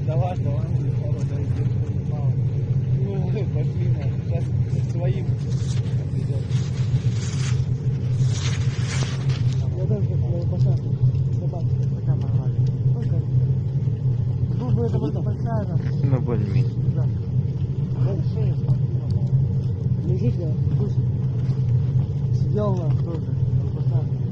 Давай, пошли, сейчас своим придет. Я даже посадку. Пока нормально. Зубы это большая, да? Ну, более-менее. Да. Большие, спасибо. Лежите, пусть. Сидел на тоже, на посадке.